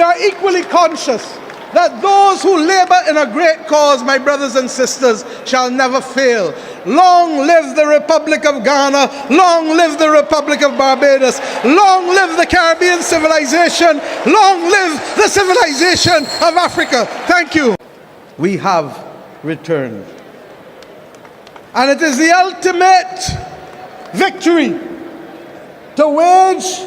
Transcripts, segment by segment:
We are equally conscious that those who labor in a great cause, my brothers and sisters, shall never fail. Long live the Republic of Ghana, long live the Republic of Barbados, long live the Caribbean civilization, long live the civilization of Africa. Thank you. We have returned. And it is the ultimate victory to wage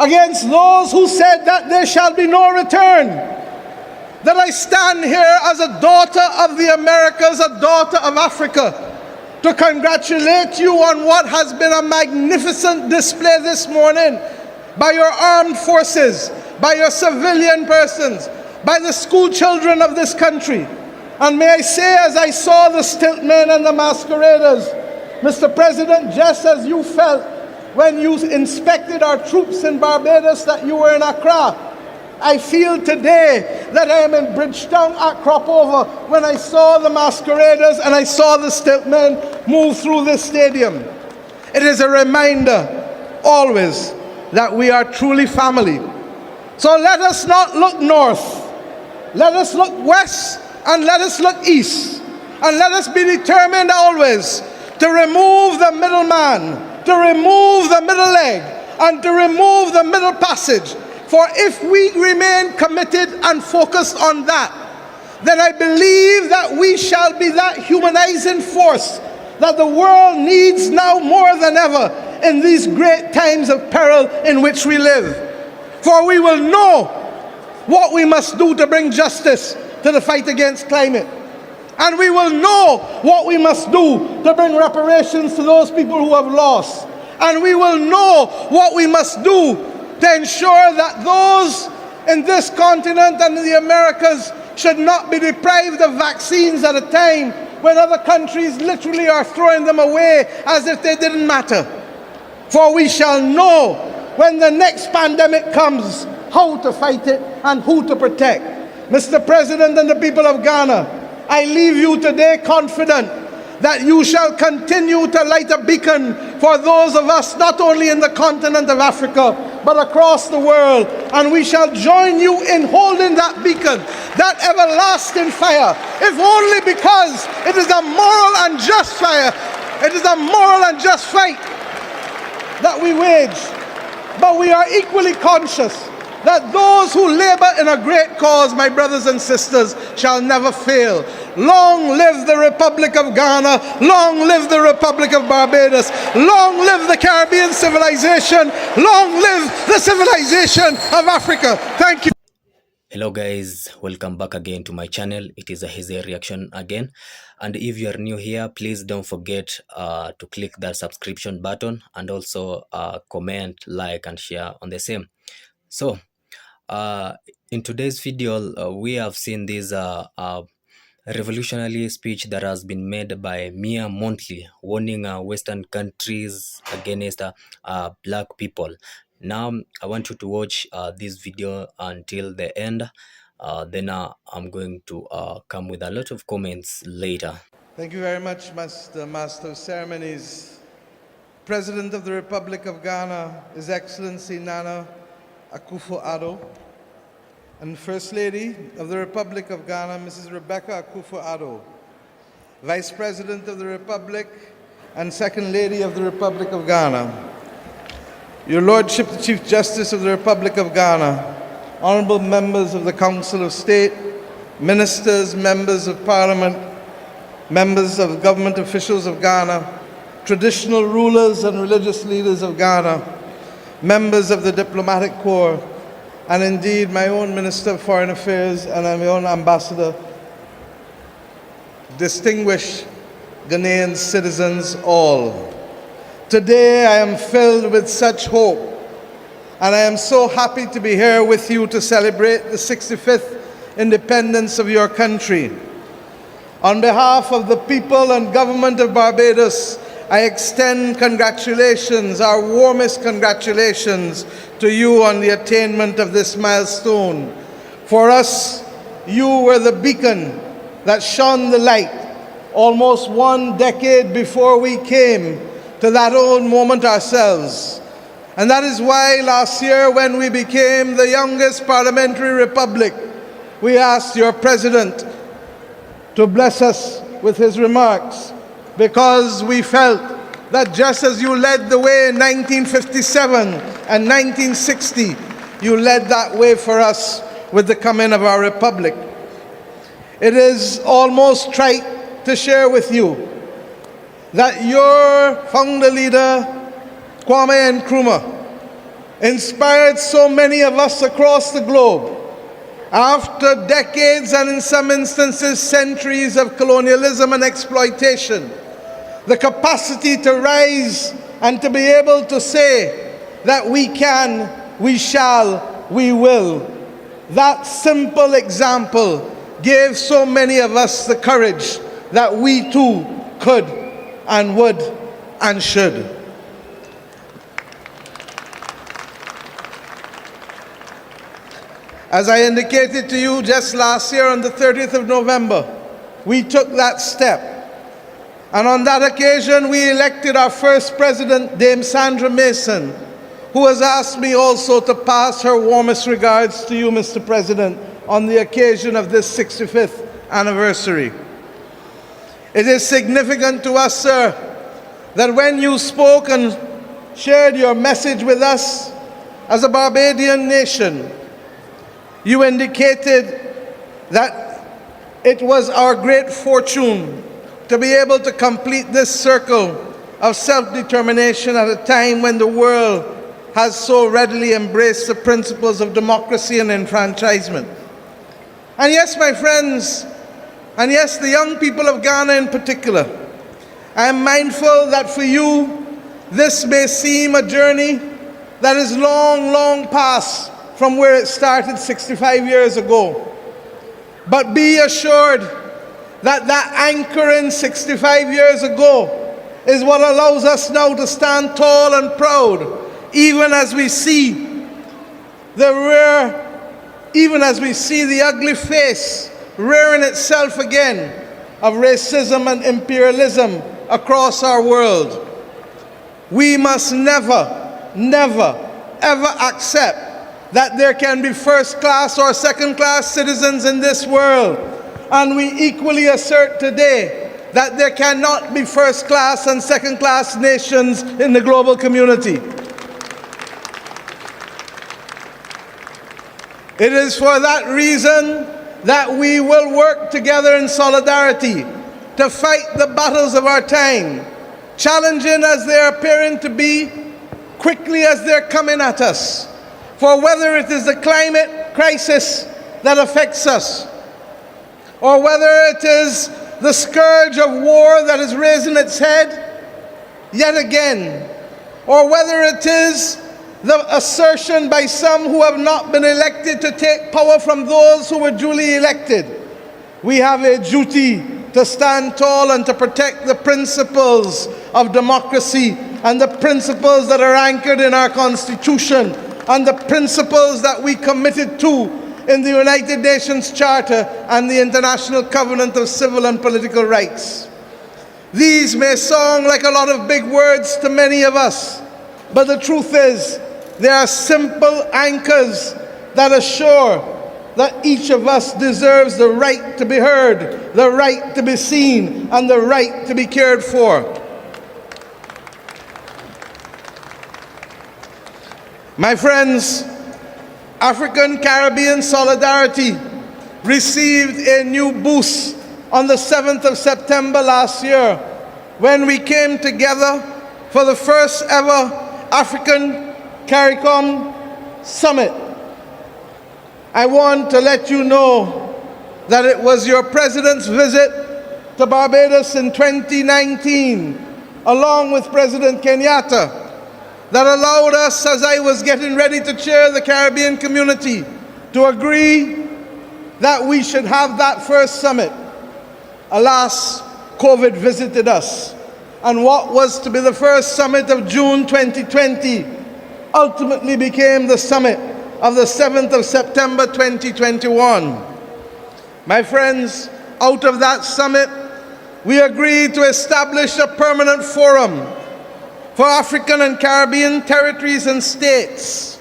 against those who said that there shall be no return, that I stand here as a daughter of the Americas, a daughter of Africa, to congratulate you on what has been a magnificent display this morning by your armed forces, by your civilian persons, by the school children of this country. And may I say, as I saw the stiltmen and the masqueraders, Mr. President, just as you felt when you inspected our troops in Barbados that you were in Accra, I feel today that I am in Bridgetown at Cropover when I saw the masqueraders and I saw the stiltmen move through this stadium. It is a reminder always that we are truly family. So let us not look north, let us look west, and let us look east, and let us be determined always to remove the middleman, to remove the middle leg, and to remove the middle passage. For if we remain committed and focused on that, then I believe that we shall be that humanizing force that the world needs now more than ever in these great times of peril in which we live. For we will know what we must do to bring justice to the fight against climate. And we will know what we must do to bring reparations to those people who have lost. And we will know what we must do to ensure that those in this continent and in the Americas should not be deprived of vaccines at a time when other countries literally are throwing them away as if they didn't matter. For we shall know when the next pandemic comes how to fight it and who to protect. Mr. President and the people of Ghana, I leave you today confident that you shall continue to light a beacon for those of us not only in the continent of Africa but across the world, and we shall join you in holding that beacon, that everlasting fire, if only because it is a moral and just fire, it is a moral and just fight that we wage. But we are equally conscious that those who labor in a great cause, my brothers and sisters, shall never fail. Long live the Republic of Ghana, long live the Republic of Barbados, long live the Caribbean civilization, long live the civilization of Africa. Thank you. Hello guys, welcome back again to my channel. It is a Hizzy reaction again, and if you are new here, please don't forget to click that subscription button and also comment, like and share on the same. So in today's video, we have seen this revolutionary speech that has been made by Mottley, warning Western countries against black people. Now I want you to watch this video until the end. Then I'm going to come with a lot of comments later. Thank you very much, Master of Ceremonies. President of the Republic of Ghana, His Excellency Nana Akufo-Addo, and First Lady of the Republic of Ghana, Mrs. Rebecca Akufo-Addo, Vice President of the Republic and Second Lady of the Republic of Ghana, Your Lordship, the Chief Justice of the Republic of Ghana, honorable members of the Council of State, ministers, members of Parliament, members of government officials of Ghana, traditional rulers and religious leaders of Ghana, members of the diplomatic corps, and indeed my own Minister of Foreign Affairs and my own ambassador, distinguished Ghanaian citizens all. Today I am filled with such hope, and I am so happy to be here with you to celebrate the 65th independence of your country. On behalf of the people and government of Barbados, I extend congratulations, our warmest congratulations to you on the attainment of this milestone. For us, you were the beacon that shone the light almost 1 decade before we came to that own moment ourselves. And that is why last year, when we became the youngest parliamentary republic, we asked your president to bless us with his remarks, because we felt that just as you led the way in 1957 and 1960, you led that way for us with the coming of our republic. It is almost trite to share with you that your founder leader, Kwame Nkrumah, inspired so many of us across the globe after decades and in some instances centuries of colonialism and exploitation, the capacity to rise and to be able to say that we can, we shall, we will. That simple example gave so many of us the courage that we too could and would and should. As I indicated to you just last year on the 30th of November, we took that step. And on that occasion, we elected our first president, Dame Sandra Mason, who has asked me also to pass her warmest regards to you, Mr. President, on the occasion of this 65th anniversary. It is significant to us, sir, that when you spoke and shared your message with us as a Barbadian nation, you indicated that it was our great fortune to be able to complete this circle of self-determination at a time when the world has so readily embraced the principles of democracy and enfranchisement. And yes, my friends, and yes, the young people of Ghana in particular, I am mindful that for you, this may seem a journey that is long, long past from where it started 65 years ago. But be assured that that anchoring 65 years ago is what allows us now to stand tall and proud, even as we see the ugly face rearing itself again of racism and imperialism across our world. We must never, never, ever accept that there can be first-class or second-class citizens in this world. And we equally assert today that there cannot be first-class and second-class nations in the global community. It is for that reason that we will work together in solidarity to fight the battles of our time, challenging as they're appearing to be, quickly as they're coming at us. For whether it is the climate crisis that affects us, or whether it is the scourge of war that is raising its head yet again, or whether it is the assertion by some who have not been elected to take power from those who were duly elected, we have a duty to stand tall and to protect the principles of democracy and the principles that are anchored in our Constitution and the principles that we committed to in the United Nations Charter and the International Covenant of Civil and Political Rights. These may sound like a lot of big words to many of us, but the truth is, they are simple anchors that assure that each of us deserves the right to be heard, the right to be seen, and the right to be cared for. My friends, African Caribbean solidarity received a new boost on the 7th of September last year when we came together for the first ever African CARICOM Summit. I want to let you know that it was your President's visit to Barbados in 2019, along with President Kenyatta, that allowed us, as I was getting ready to chair the Caribbean community, to agree that we should have that first summit. Alas, COVID visited us, and what was to be the first summit of June 2020 ultimately became the summit of the 7th of September 2021. My friends, out of that summit, we agreed to establish a permanent forum for African and Caribbean territories and states,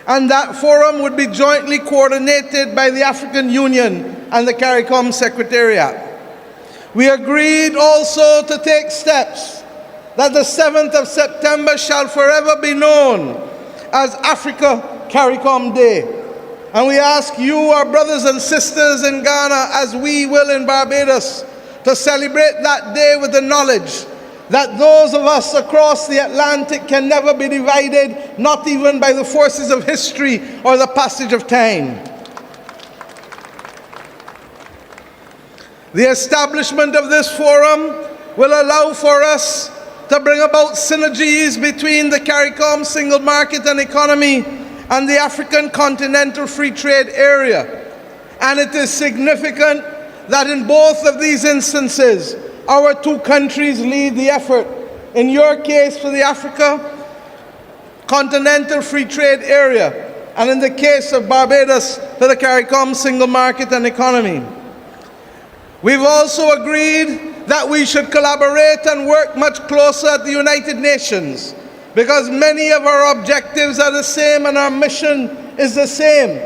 and that forum would be jointly coordinated by the African Union and the CARICOM Secretariat. We agreed also to take steps that the 7th of September shall forever be known as Africa CARICOM Day. And we ask you, our brothers and sisters in Ghana, as we will in Barbados, to celebrate that day with the knowledge that those of us across the Atlantic can never be divided, not even by the forces of history or the passage of time. The establishment of this forum will allow for us to bring about synergies between the CARICOM single market and economy and the African Continental Free Trade Area. And it is significant that in both of these instances, our two countries lead the effort. In your case, for the Africa Continental Free Trade Area, and in the case of Barbados, for the CARICOM single market and economy. We've also agreed that we should collaborate and work much closer at the United Nations, because many of our objectives are the same and our mission is the same.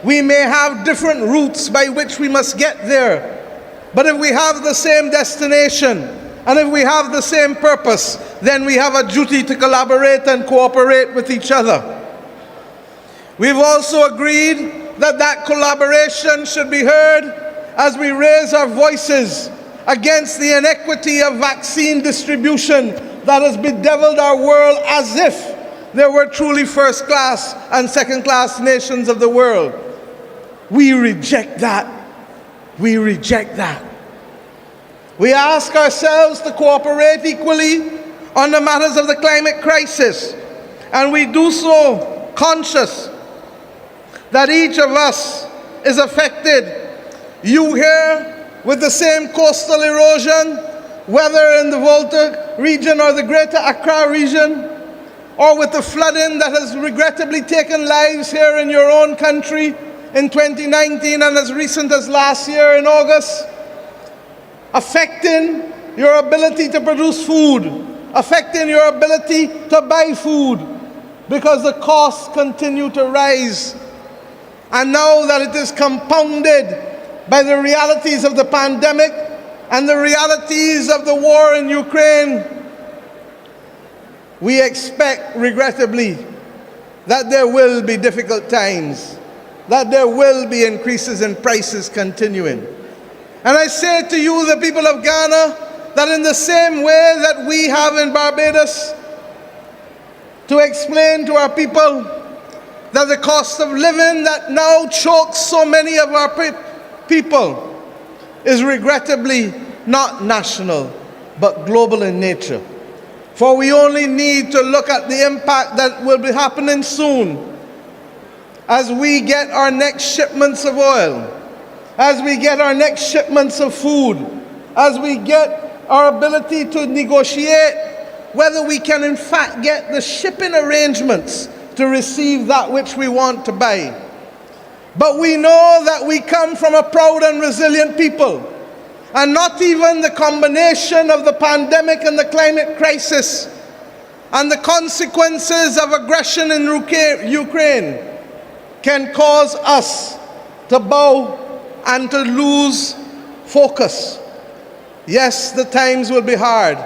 We may have different routes by which we must get there, but if we have the same destination and if we have the same purpose, then we have a duty to collaborate and cooperate with each other. We've also agreed that that collaboration should be heard as we raise our voices against the inequity of vaccine distribution that has bedeviled our world as if there were truly first-class and second-class nations of the world. We reject that. We reject that. We ask ourselves to cooperate equally on the matters of the climate crisis, and we do so conscious that each of us is affected. You here with the same coastal erosion, whether in the Volta region or the Greater Accra region, or with the flooding that has regrettably taken lives here in your own country in 2019 and as recent as last year in August, affecting your ability to produce food, affecting your ability to buy food, because the costs continue to rise. And now that it is compounded by the realities of the pandemic and the realities of the war in Ukraine, we expect, regrettably, that there will be difficult times, that there will be increases in prices continuing. And I say to you, the people of Ghana, that in the same way that we have in Barbados to explain to our people that the cost of living that now chokes so many of our people is regrettably not national, but global in nature. For we only need to look at the impact that will be happening soon as we get our next shipments of oil, as we get our next shipments of food, as we get our ability to negotiate whether we can in fact get the shipping arrangements to receive that which we want to buy. But we know that we come from a proud and resilient people, and not even the combination of the pandemic and the climate crisis and the consequences of aggression in Ukraine can cause us to bow and to lose focus. Yes, the times will be hard,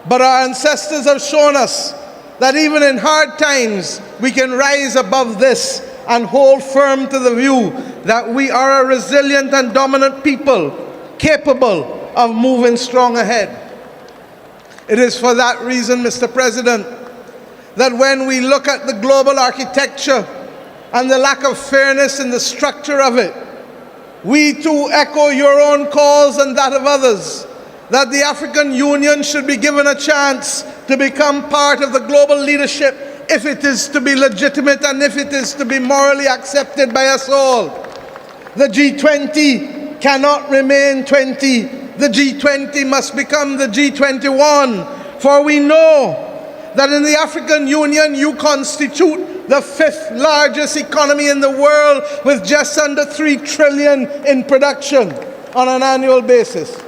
but our ancestors have shown us that even in hard times we can rise above this and hold firm to the view that we are a resilient and dominant people capable of moving strong ahead. It is for that reason, Mr. President, that when we look at the global architecture and the lack of fairness in the structure of it, we too echo your own calls and that of others, that the African Union should be given a chance to become part of the global leadership if it is to be legitimate and if it is to be morally accepted by us all. The G20 cannot remain 20. The G20 must become the G21, for we know that in the African Union you constitute the 5th largest economy in the world with just under 3 trillion in production on an annual basis.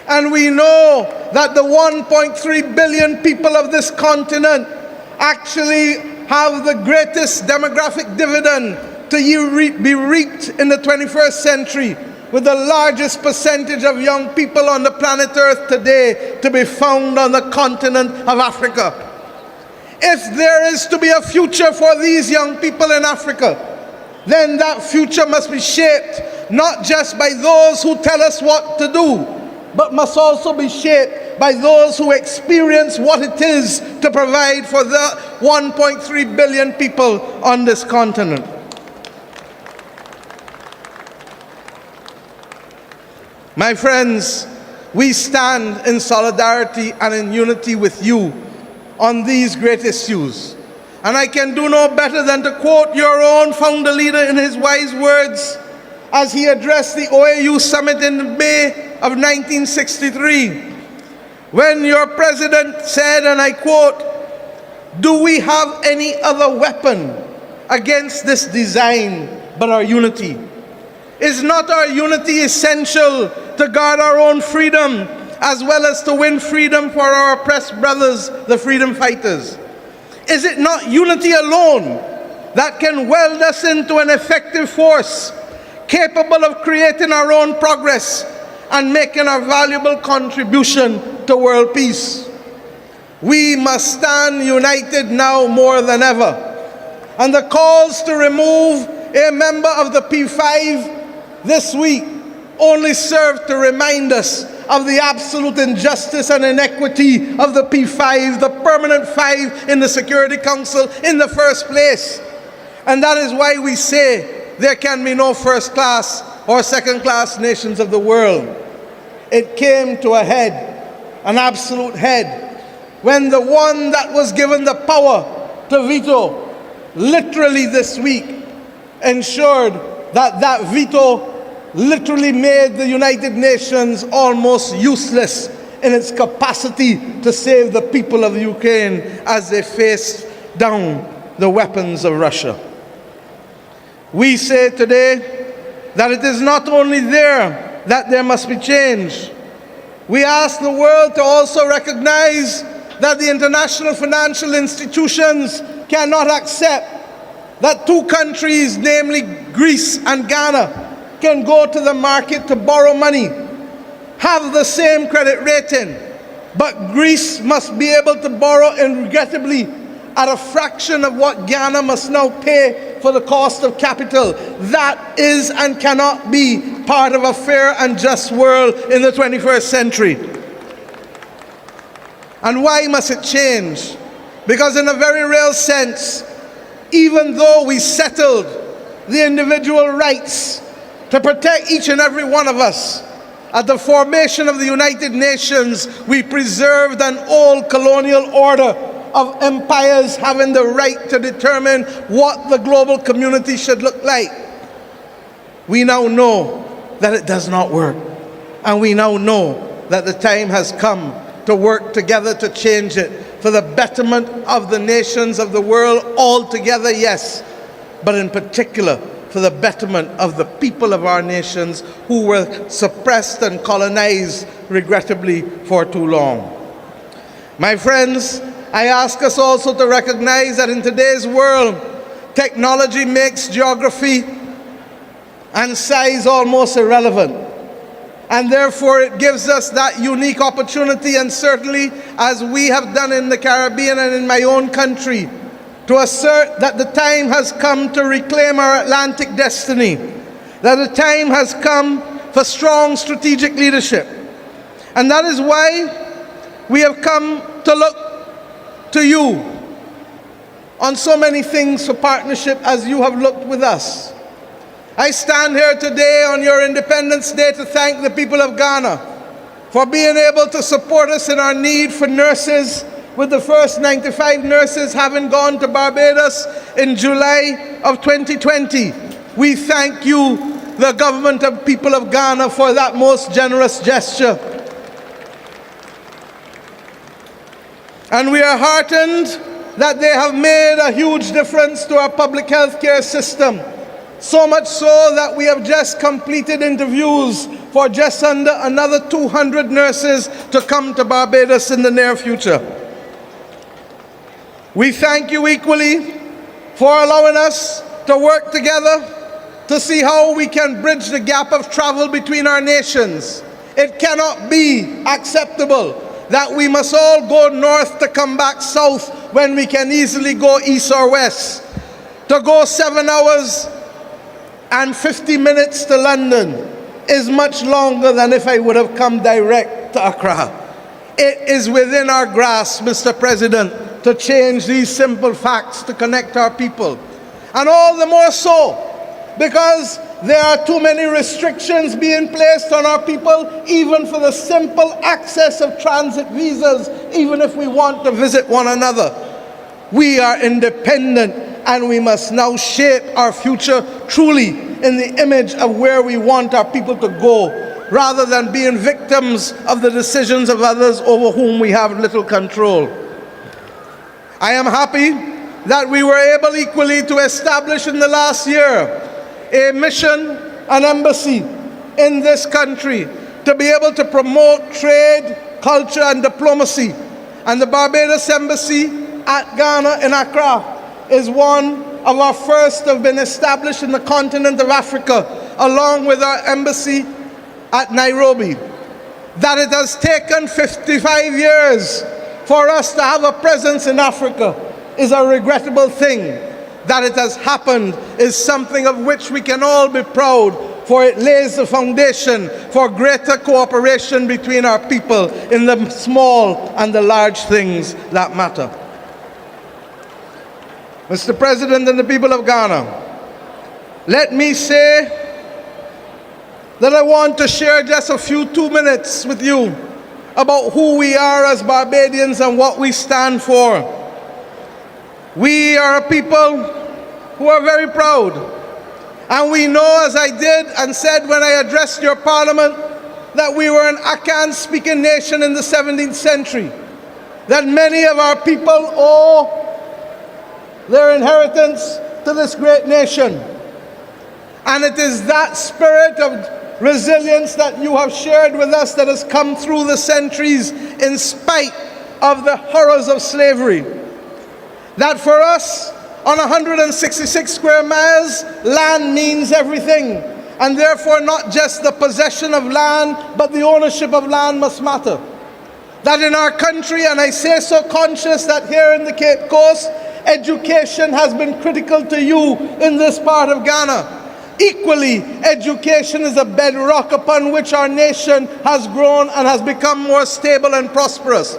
And we know that the 1.3 billion people of this continent actually have the greatest demographic dividend to be reaped in the 21st century, with the largest percentage of young people on the planet Earth today to be found on the continent of Africa. If there is to be a future for these young people in Africa, then that future must be shaped not just by those who tell us what to do, but must also be shaped by those who experience what it is to provide for the 1.3 billion people on this continent. My friends, we stand in solidarity and in unity with you on these great issues. And I can do no better than to quote your own founder leader in his wise words as he addressed the OAU summit in May of 1963, when your president said, and I quote, "Do we have any other weapon against this design but our unity? Is not our unity essential to guard our own freedom as well as to win freedom for our oppressed brothers, the freedom fighters? Is it not unity alone that can weld us into an effective force capable of creating our own progress and making a valuable contribution to world peace? We must stand united now more than ever. And the calls to remove a member of the P5 this week only serve to remind us of the absolute injustice and inequity of the P5, the permanent 5 in the Security Council in the first place. And that is why we say there can be no first-class or second-class nations of the world. It came to a head, an absolute head, when the one that was given the power to veto, literally this week, ensured that that veto literally made the United Nations almost useless in its capacity to save the people of Ukraine as they faced down the weapons of Russia. We say today that it is not only there that there must be change. We ask the world to also recognize that the international financial institutions cannot accept that two countries, namely Greece and Ghana, can go to the market to borrow money, have the same credit rating, but Greece must be able to borrow, and regrettably, at a fraction of what Ghana must now pay for the cost of capital. That is and cannot be part of a fair and just world in the 21st century. And why must it change? Because in a very real sense, even though we settled the individual rights to protect each and every one of us, at the formation of the United Nations, we preserved an old colonial order of empires having the right to determine what the global community should look like. We now know that it does not work. And we now know that the time has come to work together to change it for the betterment of the nations of the world altogether, yes, but in particular for the betterment of the people of our nations who were suppressed and colonized, regrettably, for too long. My friends, I ask us also to recognize that in today's world, technology makes geography and size almost irrelevant. And therefore, it gives us that unique opportunity, and certainly as we have done in the Caribbean and in my own country, to assert that the time has come to reclaim our Atlantic destiny, that the time has come for strong strategic leadership. And that is why we have come to look to you on so many things for partnership as you have looked with us. I stand here today on your Independence Day to thank the people of Ghana for being able to support us in our need for nurses, with the first 95 nurses having gone to Barbados in July of 2020. We thank you, the government and people of Ghana, for that most generous gesture. And we are heartened that they have made a huge difference to our public health care system So much so that we have just completed interviews for just under another 200 nurses to come to Barbados in the near future. We thank you equally for allowing us to work together to see how we can bridge the gap of travel between our nations. It cannot be acceptable that we must all go north to come back south when we can easily go east or west. To go 7 hours and 50 minutes to London is much longer than if I would have come direct to Accra. It is within our grasp, Mr. President, to change these simple facts to connect our people. And all the more so because there are too many restrictions being placed on our people, even for the simple access of transit visas, even if we want to visit one another. We are independent, and we must now shape our future truly in the image of where we want our people to go, rather than being victims of the decisions of others over whom we have little control. I am happy that we were able equally to establish in the last year a mission, an embassy in this country to be able to promote trade, culture, and diplomacy. And the Barbados Embassy at Ghana in Accra is one of our first to have been established in the continent of Africa, along with our embassy at Nairobi. That it has taken 55 years for us to have a presence in Africa is a regrettable thing. That it has happened is something of which we can all be proud, for it lays the foundation for greater cooperation between our people in the small and the large things that matter. Mr. President and the people of Ghana, let me say that I want to share just a few 2 minutes with you about who we are as Barbadians and what we stand for. We are a people who are very proud, and we know, as I did and said when I addressed your parliament, that we were an Akan-speaking nation in the 17th century, that many of our people owe their inheritance to this great nation. And it is that spirit of resilience that you have shared with us that has come through the centuries in spite of the horrors of slavery. That for us, on 166 square miles, land means everything. And therefore not just the possession of land, but the ownership of land must matter. That in our country, and I say so conscious that here in the Cape Coast, education has been critical to you in this part of Ghana. Equally, education is a bedrock upon which our nation has grown and has become more stable and prosperous.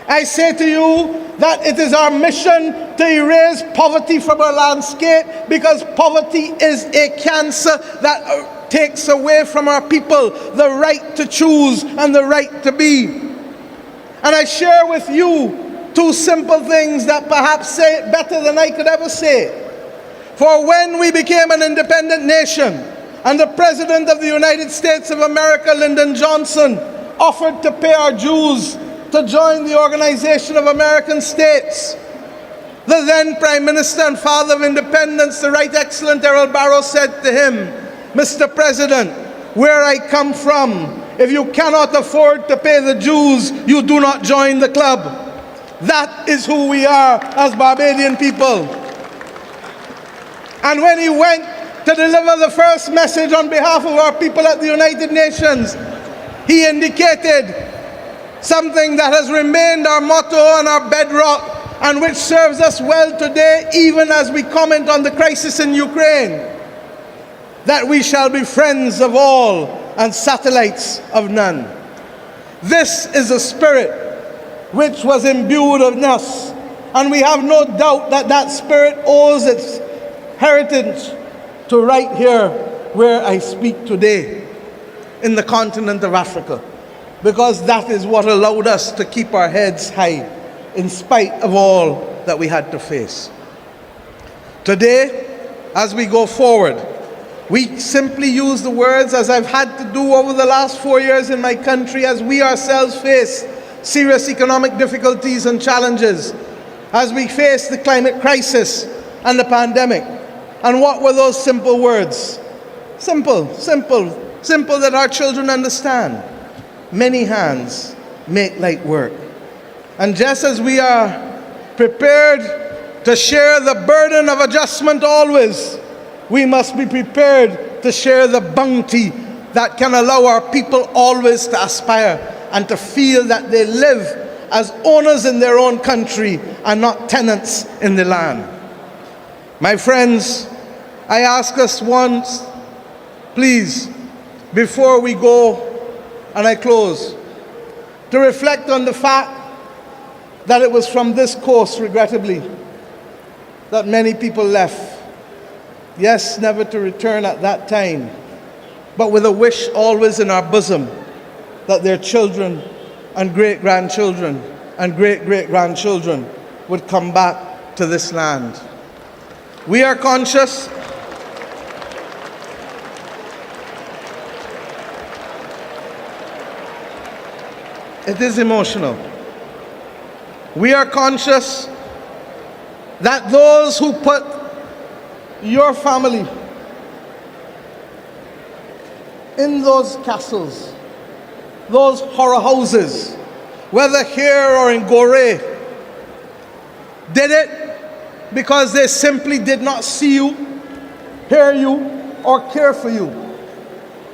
I say to you that it is our mission to erase poverty from our landscape, because poverty is a cancer that takes away from our people the right to choose and the right to be. And I share with you two simple things that perhaps say it better than I could ever say it. For when we became an independent nation, and the President of the United States of America, Lyndon Johnson, offered to pay our dues to join the Organization of American States, the then Prime Minister and Father of Independence, the Right Excellent Errol Barrow, said to him, "Mr. President, where I come from, if you cannot afford to pay the dues, you do not join the club." That is who we are as Barbadian people. And when he went to deliver the first message on behalf of our people at the United Nations, he indicated something that has remained our motto and our bedrock, and which serves us well today, even as we comment on the crisis in Ukraine, that we shall be friends of all and satellites of none. This is a spirit which was imbued of us, and we have no doubt that that spirit owes its heritage to right here where I speak today, in the continent of Africa, because that is what allowed us to keep our heads high in spite of all that we had to face. Today, as we go forward, we simply use the words, as I've had to do over the last 4 years in my country, as we ourselves face serious economic difficulties and challenges, as we face the climate crisis and the pandemic. And what were those simple words? Simple that our children understand. Many hands make light work. And just as we are prepared to share the burden of adjustment always, we must be prepared to share the bounty that can allow our people always to aspire and to feel that they live as owners in their own country and not tenants in the land. My friends, I ask us once, please, before we go and I close, to reflect on the fact that it was from this coast, regrettably, that many people left. Yes, never to return at that time, but with a wish always in our bosom that their children and great-grandchildren and great-great-grandchildren would come back to this land. We are conscious it is emotional. We are conscious that those who put your family in those castles, those horror houses, whether here or in Goree, did it because they simply did not see you, hear you, or care for you,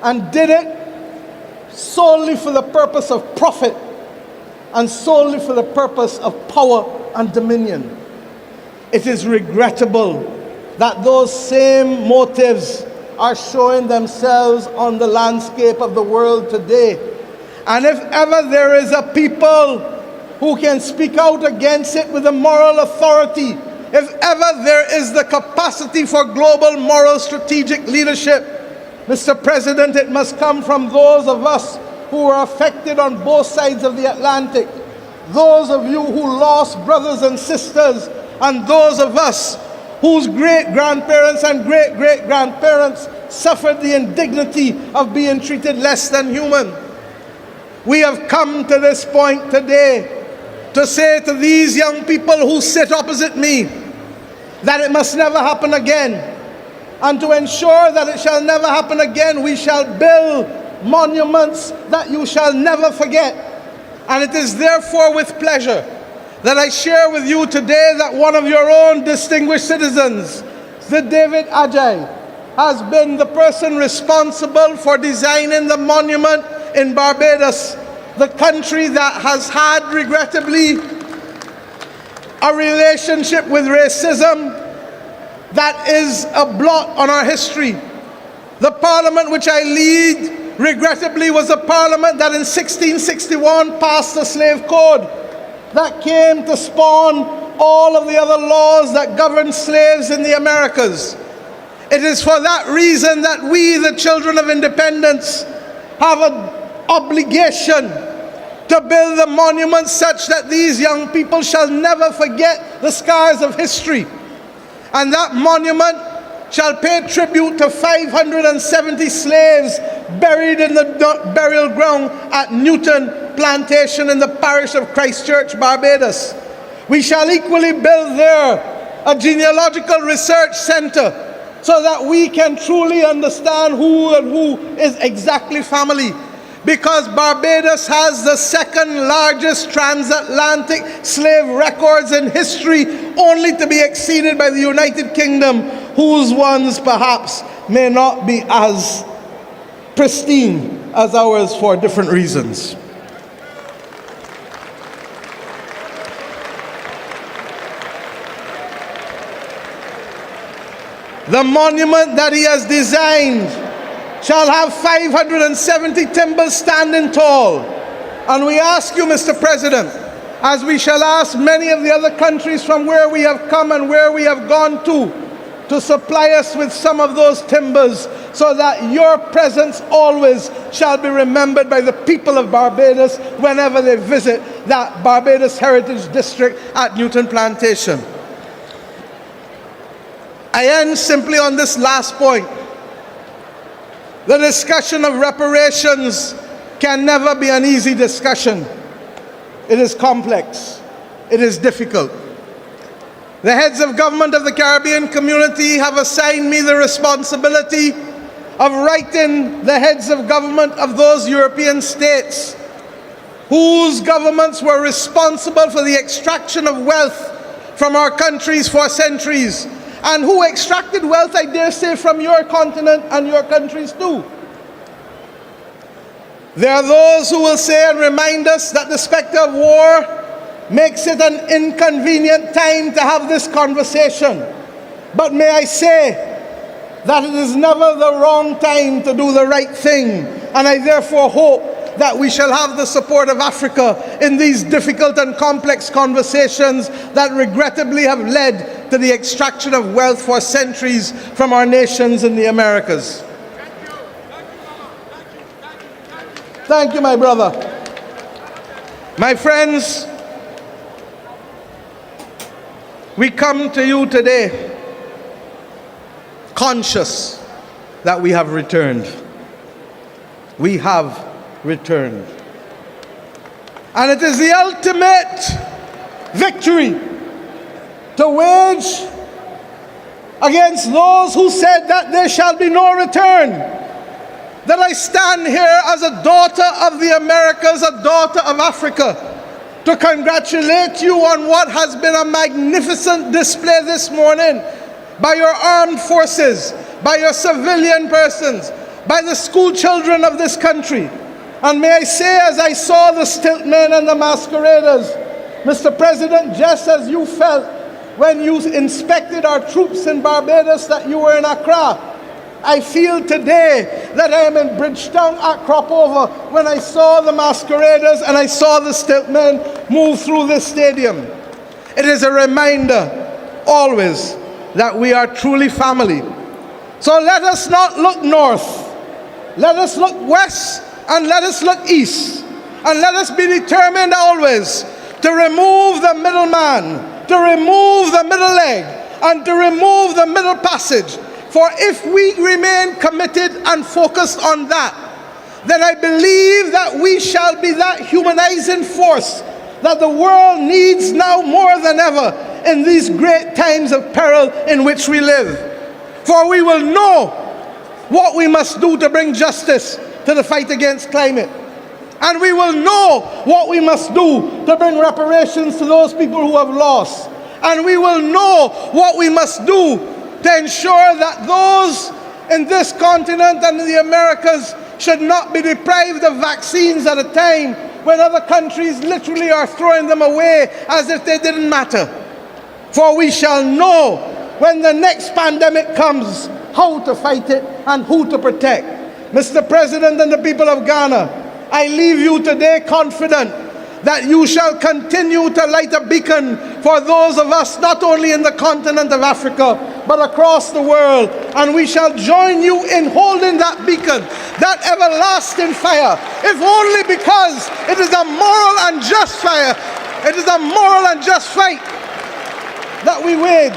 and did it solely for the purpose of profit and solely for the purpose of power and dominion. It is regrettable that those same motives are showing themselves on the landscape of the world today. And if ever there is a people who can speak out against it with a moral authority, if ever there is the capacity for global moral strategic leadership, Mr. President, it must come from those of us who are affected on both sides of the Atlantic, those of you who lost brothers and sisters, and those of us whose great-grandparents and great-great-grandparents suffered the indignity of being treated less than human. We have come to this point today to say to these young people who sit opposite me that it must never happen again. And to ensure that it shall never happen again, we shall build monuments that you shall never forget. And it is therefore with pleasure that I share with you today that one of your own distinguished citizens, Sir David Ajay, has been the person responsible for designing the monument in Barbados, the country that has had, regrettably, a relationship with racism that is a blot on our history. The parliament which I lead, regrettably, was a parliament that in 1661 passed the slave code that came to spawn all of the other laws that govern slaves in the Americas. It is for that reason that we, the children of independence, have an obligation to build a monument such that these young people shall never forget the scars of history. And that monument shall pay tribute to 570 slaves buried in the burial ground at Newton Plantation in the parish of Christchurch, Barbados. We shall equally build there a genealogical research center so that we can truly understand who and who is exactly family. Because Barbados has the second largest transatlantic slave records in history, only to be exceeded by the United Kingdom, whose ones perhaps may not be as pristine as ours for different reasons. The monument that he has designed shall have 570 timbers standing tall. And we ask you, Mr. President, as we shall ask many of the other countries from where we have come and where we have gone to supply us with some of those timbers, so that your presence always shall be remembered by the people of Barbados whenever they visit that Barbados Heritage District at Newton Plantation. I end simply on this last point. The discussion of reparations can never be an easy discussion. It is complex. It is difficult. The heads of government of the Caribbean community have assigned me the responsibility of writing the heads of government of those European states whose governments were responsible for the extraction of wealth from our countries for centuries, and who extracted wealth, I dare say, from your continent and your countries too. There are those who will say and remind us that the specter of war makes it an inconvenient time to have this conversation. But may I say that it is never the wrong time to do the right thing, and I therefore hope that we shall have the support of Africa in these difficult and complex conversations that regrettably have led to the extraction of wealth for centuries from our nations in the Americas. Thank you, my brother. My friends, we come to you today conscious that we have returned. We have returned. And it is the ultimate victory to wage against those who said that there shall be no return, that I stand here as a daughter of the Americas, a daughter of Africa, to congratulate you on what has been a magnificent display this morning by your armed forces, by your civilian persons, by the school children of this country. And may I say, as I saw the stiltmen and the masqueraders, Mr. President, just as you felt when you inspected our troops in Barbados that you were in Accra, I feel today that I am in Bridgetown at Cropover when I saw the masqueraders and I saw the stiltmen move through this stadium. It is a reminder always that we are truly family. So let us not look north, let us look west, and let us look east, and let us be determined always to remove the middleman, to remove the middle leg, and to remove the middle passage. For if we remain committed and focused on that, then I believe that we shall be that humanizing force that the world needs now more than ever in these great times of peril in which we live. For we will know what we must do to bring justice to the fight against climate. And we will know what we must do to bring reparations to those people who have lost. And we will know what we must do to ensure that those in this continent and in the Americas should not be deprived of vaccines at a time when other countries literally are throwing them away as if they didn't matter. For we shall know when the next pandemic comes how to fight it and who to protect. Mr. President and the people of Ghana, I leave you today confident that you shall continue to light a beacon for those of us not only in the continent of Africa but across the world, and we shall join you in holding that beacon, that everlasting fire, if only because it is a moral and just fire, it is a moral and just fight that we wage.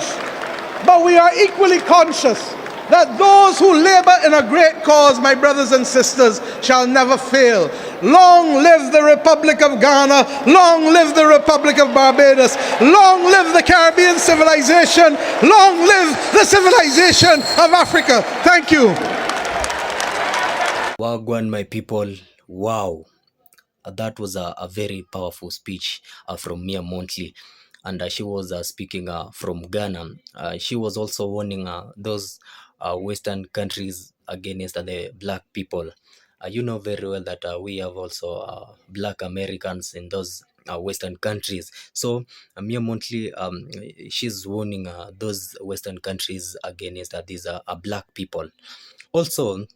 But we are equally conscious that those who labor in a great cause, my brothers and sisters, shall never fail. Long live the Republic of Ghana, long live the Republic of Barbados, long live the Caribbean civilization, long live the civilization of Africa. Thank you. Wagwan, my people. Wow. That was a very powerful speech from Mia Mottley. And she was speaking from Ghana. She was also warning those Western countries against the black people. You know very well that we have also black Americans in those Western countries. So Mia Mottley, she's warning those Western countries against these black people. Also,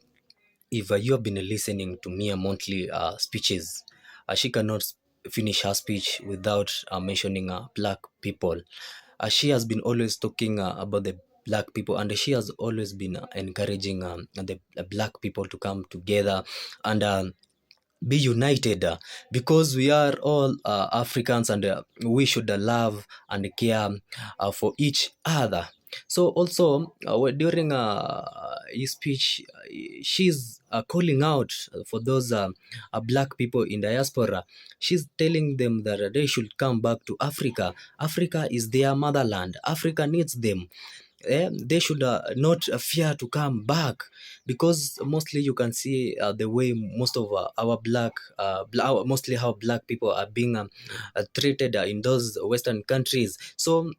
if you have been listening to Mia Mottley speeches, she cannot finish her speech without mentioning black people. She has been always talking about the black people, and she has always been encouraging the black people to come together and be united, because we are all Africans, and we should love and care for each other. So also during his speech, she's calling out for those black people in diaspora. She's telling them that they should come back to Africa. Africa is their motherland. Africa needs them. They should not fear to come back, because mostly you can see the way most of our mostly how black people are being treated in those Western countries. So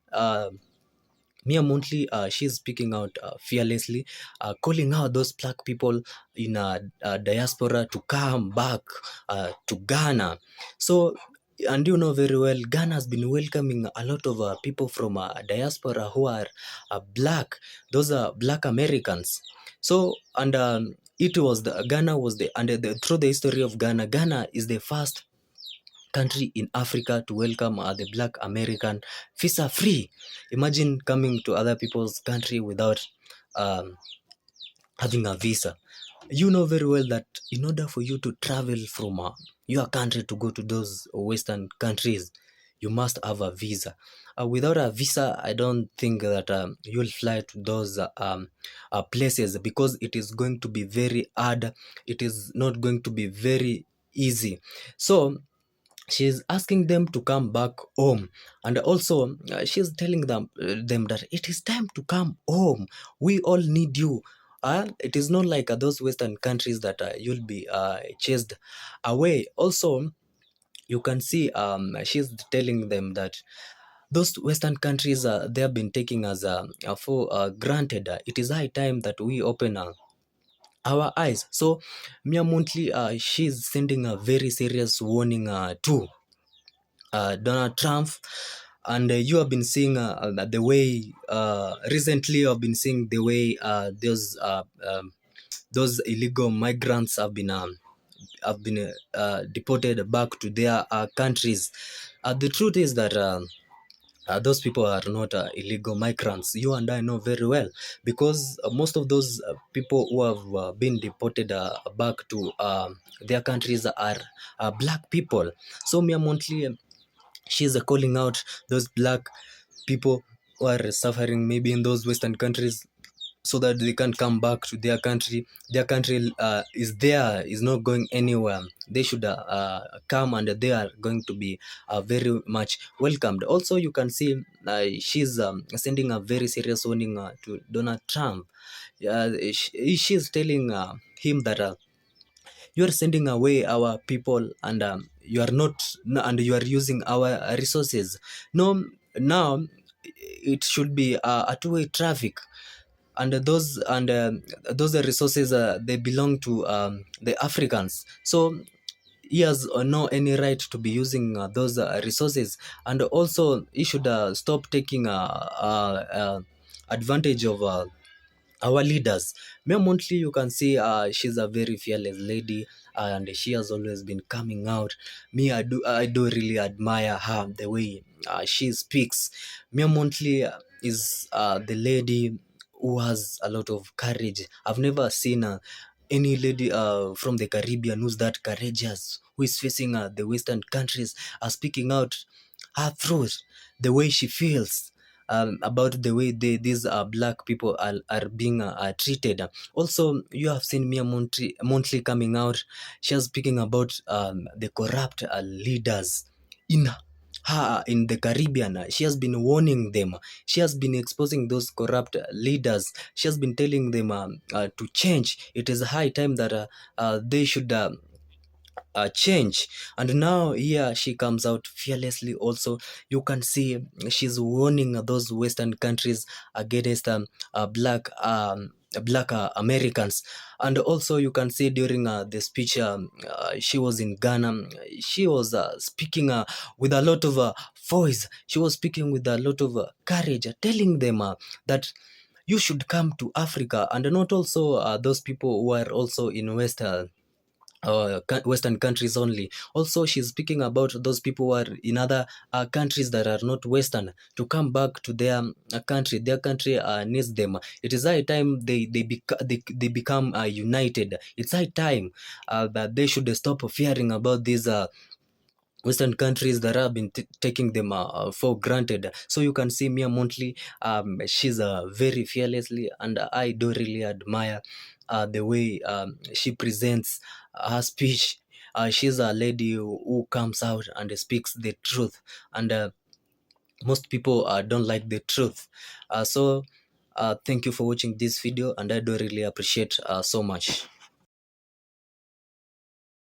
Mia Montley, she's speaking out fearlessly, calling out those black people in diaspora to come back to Ghana. So, and you know very well, Ghana has been welcoming a lot of people from diaspora who are black. Those are black Americans. So, and it was the Ghana was the and through the history of Ghana, Ghana is the first country in Africa to welcome the black American visa free. Imagine coming to other people's country without um, having a visa. You know very well that in order for you to travel from your country to go to those Western countries, you must have a visa. Without a visa, I don't think that you'll fly to those places, because it is going to be very hard. It is not going to be very easy. So she's asking them to come back home, and also she's telling them that it is time to come home. We all need you. It is not like those Western countries that you'll be chased away. Also, you can see she's telling them that those Western countries they have been taking as for granted. It is high time that we open our eyes. So Mia Montley, she's sending a very serious warning to Donald Trump. And you have been seeing the way recently you have been seeing the way those illegal migrants have been deported back to their countries. The truth is that those people are not illegal migrants. You and I know very well, because most of those people who have been deported back to their countries are black people. So Mia Montley, she's calling out those black people who are suffering maybe in those Western countries, so that they can come back to their country. Their country is not going anywhere. They should come, and they are going to be very much welcomed. Also, you can see she's sending a very serious warning to Donald Trump. She's telling him that you are sending away our people, and you are not, and you are using our resources. No, now it should be a two-way traffic, and those resources they belong to the Africans. So he has no any right to be using those resources, and also he should stop taking advantage of our leaders. Mia Montley, you can see she's a very fearless lady, and she has always been coming out. Me, I do really admire her, the way she speaks. Mia Montley is the lady who has a lot of courage. I've never seen any lady from the Caribbean who's that courageous, who is facing the Western countries, speaking out her truth, the way she feels about the way these black people are being treated. Also, you have seen Mia Montley coming out. She was speaking about the corrupt leaders in her in the Caribbean. She has been warning them. She has been exposing those corrupt leaders. She has been telling them to change. It is high time that they should change. And now here she comes out fearlessly. Also, you can see she's warning those Western countries against black Americans. And also you can see during the speech she was in Ghana, she was speaking with a lot of voice. She was speaking with a lot of courage, telling them that you should come to Africa. And not also those people who are also in Western countries only. Also, she's speaking about those people who are in other countries that are not Western, to come back to their country. Their country needs them. It is high time they become united. It's high time that they should stop fearing about these Western countries that have been taking them for granted. So you can see Mia Montley, she's very fearlessly, and I do really admire the way she presents her speech. She's a lady who comes out and speaks the truth, and most people don't like the truth. So thank you for watching this video, and I do really appreciate so much.